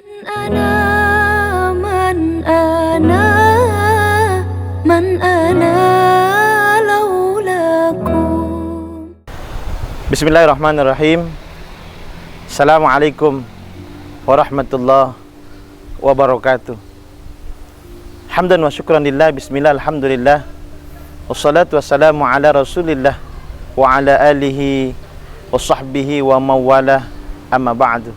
أنا من أنا من أنا لولاكم. Bismillahirrahmanirrahim. Assalamualaikum warahmatullahi wabarakatuh. Hamdan wa syukran lillah. Bismillah, alhamdulillah. Wassalatu wassalamu ala rasulillah wa ala alihi wa sahbihi wa mawala. Amma ba'du.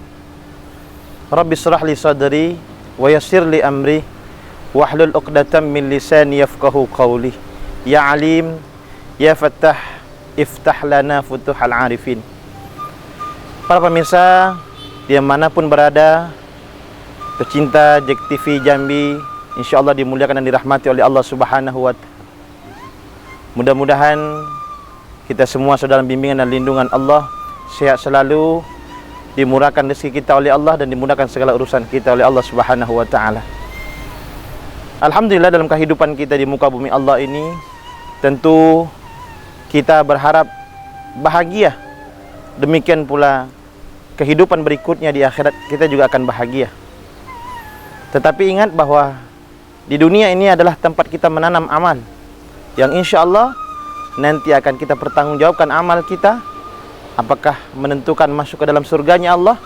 Rabbi shrah li sadri wa yassir li amri wahlul 'uqdatam min lisani yafqahu qawli. Ya alim, ya fattah, iftah lana futuhal arifin. Para pemirsa dimanapun berada, pecinta JEK TV Jambi, insyaallah dimuliakan dan dirahmati oleh Allah Subhanahu wa ta'ala. Mudah-mudahan kita semua sedang dalam bimbingan dan lindungan Allah, sehat selalu, dimurahkan rezeki kita oleh Allah dan dimudahkan segala urusan kita oleh Allah Subhanahu wa ta'ala. Alhamdulillah, dalam kehidupan kita di muka bumi Allah ini, tentu kita berharap bahagia. Demikian pula kehidupan berikutnya di akhirat kita juga akan bahagia. Tetapi ingat bahwa di dunia ini adalah tempat kita menanam amal yang insya Allah nanti akan kita pertanggungjawabkan amal kita, apakah menentukan masuk ke dalam surganya Allah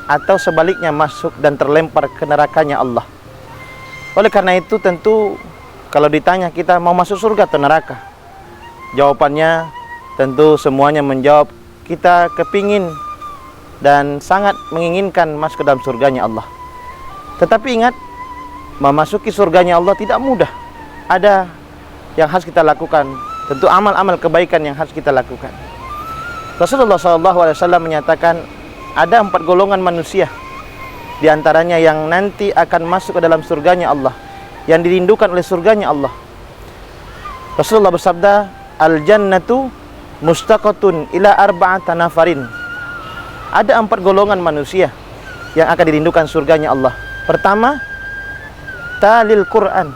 atau sebaliknya masuk dan terlempar ke nerakanya Allah. Oleh karena itu tentu kalau ditanya kita mau masuk surga atau neraka, jawabannya tentu semuanya menjawab kita kepingin dan sangat menginginkan masuk ke dalam surganya Allah. Tetapi ingat, memasuki surganya Allah tidak mudah. Ada yang harus kita lakukan, tentu amal-amal kebaikan yang harus kita lakukan. Rasulullah SAW menyatakan ada 4 golongan manusia, di antaranya yang nanti akan masuk ke dalam surganya Allah, yang dirindukan oleh surganya Allah. Rasulullah bersabda, al-jannatu mustaqatun ila arba'ata nafarin. Ada 4 golongan manusia yang akan dirindukan surganya Allah. Pertama, talil Quran.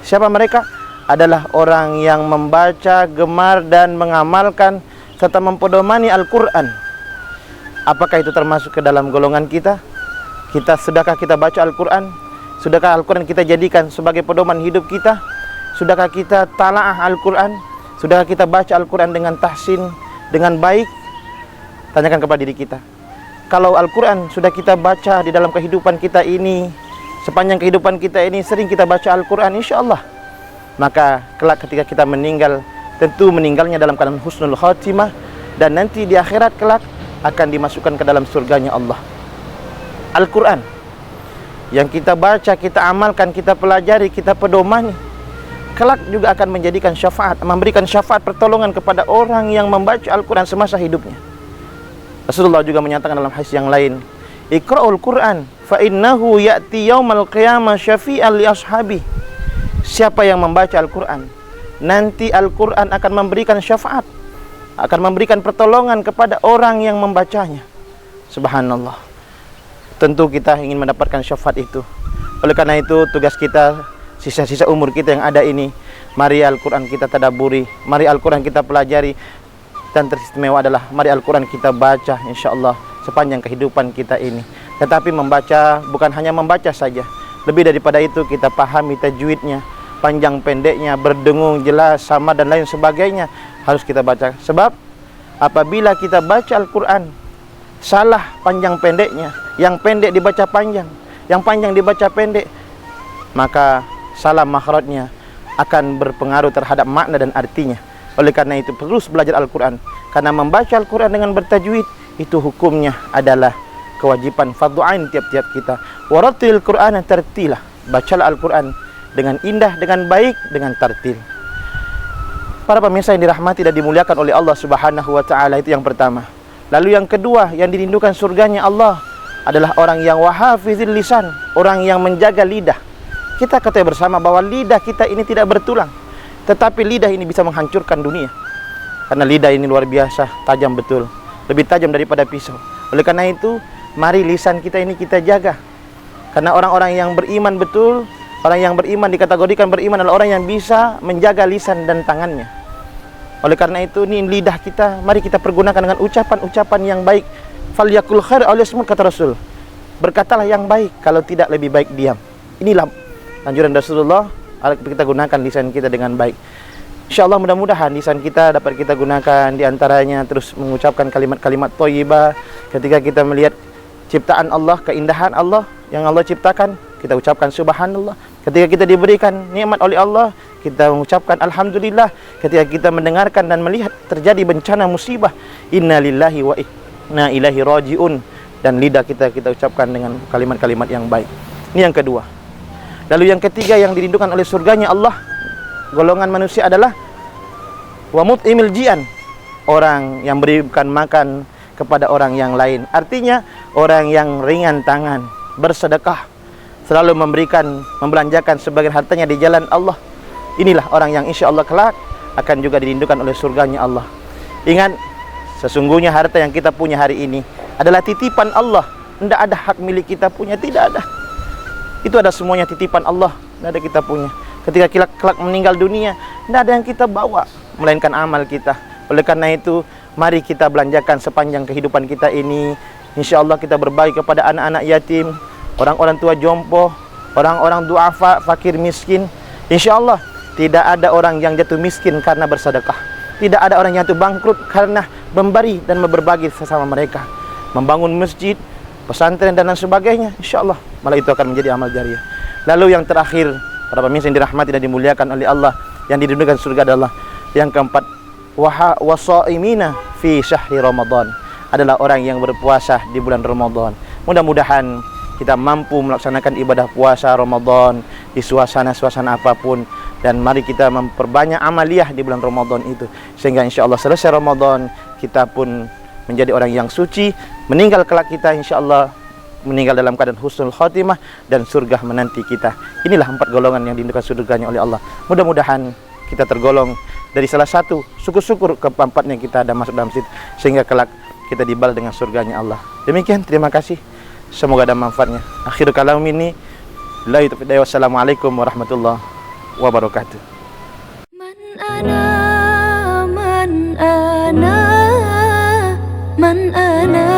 Siapa mereka? Adalah orang yang membaca, gemar dan mengamalkan serta mempedomani Al-Quran. Apakah itu termasuk ke dalam golongan kita? Sudahkah kita baca Al-Quran? Sudahkah Al-Quran kita jadikan sebagai pedoman hidup kita? Sudahkah kita talaah Al-Quran? Sudahkah kita baca Al-Quran dengan tahsin, dengan baik? Tanyakan kepada diri kita. Kalau Al-Quran sudah kita baca di dalam kehidupan kita ini, sepanjang kehidupan kita ini sering kita baca Al-Quran, insya Allah, maka kelak ketika kita meninggal, tentu meninggalnya dalam keadaan husnul khatimah, dan nanti di akhirat kelak akan dimasukkan ke dalam surganya Allah. Al-Quran yang kita baca, kita amalkan, kita pelajari, kita pedomani, kelak juga akan menjadikan syafaat, memberikan syafaat pertolongan kepada orang yang membaca Al-Quran semasa hidupnya. Rasulullah juga menyatakan dalam hadis yang lain, Iqra'ul Quran fa innahu ya'ti yaumal qiyamah syafi'an li ashabi. Siapa yang membaca Al-Quran, nanti Al-Quran akan memberikan syafaat, akan memberikan pertolongan kepada orang yang membacanya. Subhanallah. Tentu kita ingin mendapatkan syafaat itu. Oleh karena itu tugas kita, sisa-sisa umur kita yang ada ini, mari Al-Quran kita tadabburi, mari Al-Quran kita pelajari, dan teristimewa adalah mari Al-Quran kita baca insyaallah sepanjang kehidupan kita ini. Tetapi membaca bukan hanya membaca saja, lebih daripada itu kita pahami tajwidnya, panjang pendeknya, berdengung, jelas, sama dan lain sebagainya harus kita baca. Sebab apabila kita baca Al-Quran salah panjang pendeknya, yang pendek dibaca panjang, yang panjang dibaca pendek, maka salah makhrajnya akan berpengaruh terhadap makna dan artinya. Oleh karena itu terus belajar Al-Quran, karena membaca Al-Quran dengan bertajwid itu hukumnya adalah kewajiban fardhu ain tiap-tiap kita. Warattil Qur'ana tartila. Bacalah Al-Quran dengan indah, dengan baik, dengan tartil. Para pemirsa yang dirahmati dan dimuliakan oleh Allah Subhanahu wa ta'ala, itu yang pertama. Lalu yang kedua, yang dirindukan surganya Allah adalah orang yang wahafizil lisan, orang yang menjaga lidah. Kita ketahui bersama bahwa lidah kita ini tidak bertulang, tetapi lidah ini bisa menghancurkan dunia. Karena lidah ini luar biasa tajam betul, lebih tajam daripada pisau. Oleh karena itu mari lisan kita ini kita jaga. Karena orang-orang yang beriman betul, orang yang beriman dikategorikan beriman adalah orang yang bisa menjaga lisan dan tangannya. Oleh karena itu ini lidah kita, mari kita pergunakan dengan ucapan-ucapan yang baik. Falyakul khair aw liyasmut, kata Rasul. Berkatalah yang baik, kalau tidak lebih baik diam. Inilah anjuran Rasulullah, kita gunakan lisan kita dengan baik. InsyaAllah mudah-mudahan lisan kita dapat kita gunakan, di antaranya terus mengucapkan kalimat-kalimat thayyibah. Ketika kita melihat ciptaan Allah, keindahan Allah yang Allah ciptakan, kita ucapkan subhanallah. Ketika kita diberikan nikmat oleh Allah, kita mengucapkan alhamdulillah. Ketika kita mendengarkan dan melihat terjadi bencana musibah, inna lillahi wa inna ilaihi rajiun, dan lidah kita ucapkan dengan kalimat-kalimat yang baik. Ini yang kedua. Lalu yang ketiga yang dirindukan oleh surganya Allah, golongan manusia adalah wa mut'imil ji'an, orang yang berikan makan kepada orang yang lain. Artinya orang yang ringan tangan, bersedekah, selalu membelanjakan sebagian hartanya di jalan Allah. Inilah orang yang insya Allah kelak akan juga dirindukan oleh surganya Allah. Ingat, sesungguhnya harta yang kita punya hari ini adalah titipan Allah. Tidak ada hak milik kita punya, tidak ada. Itu ada semuanya titipan Allah, tidak ada kita punya. Ketika kita kelak meninggal dunia, tidak ada yang kita bawa, melainkan amal kita. Oleh karena itu, mari kita belanjakan sepanjang kehidupan kita ini. Insya Allah kita berbagi kepada anak-anak yatim, orang-orang tua jompo, orang-orang duafa, fakir miskin. Insya Allah tidak ada orang yang jatuh miskin karena bersedekah. Tidak ada orang yang jatuh bangkrut karena memberi dan berbagi sesama mereka. Membangun masjid, pesantren dan lain sebagainya, insya Allah malah itu akan menjadi amal jariah. Lalu yang terakhir, para pemirsa yang dirahmati dan dimuliakan oleh Allah, yang dirindukan surga adalah yang keempat, wasaimina fi syahri Ramadan, adalah orang yang berpuasa di bulan Ramadan. Mudah-mudahan kita mampu melaksanakan ibadah puasa Ramadan di suasana-suasana apapun, dan mari kita memperbanyak amaliyah di bulan Ramadan itu, sehingga insya Allah selesai Ramadan kita pun menjadi orang yang suci, meninggal kelak kita insya Allah meninggal dalam keadaan husnul khotimah dan surga menanti kita. Inilah 4 golongan yang dirindukan surganya oleh Allah. Mudah-mudahan kita tergolong dari salah satu syukur-syukur keempatnya kita ada masuk dalam situ, sehingga kelak kita dibalas dengan surganya Allah. Demikian, terima kasih. Semoga ada manfaatnya. Akhir kalam ini, wassalamualaikum warahmatullahi wabarakatuh. Man ana, man ana, man ana.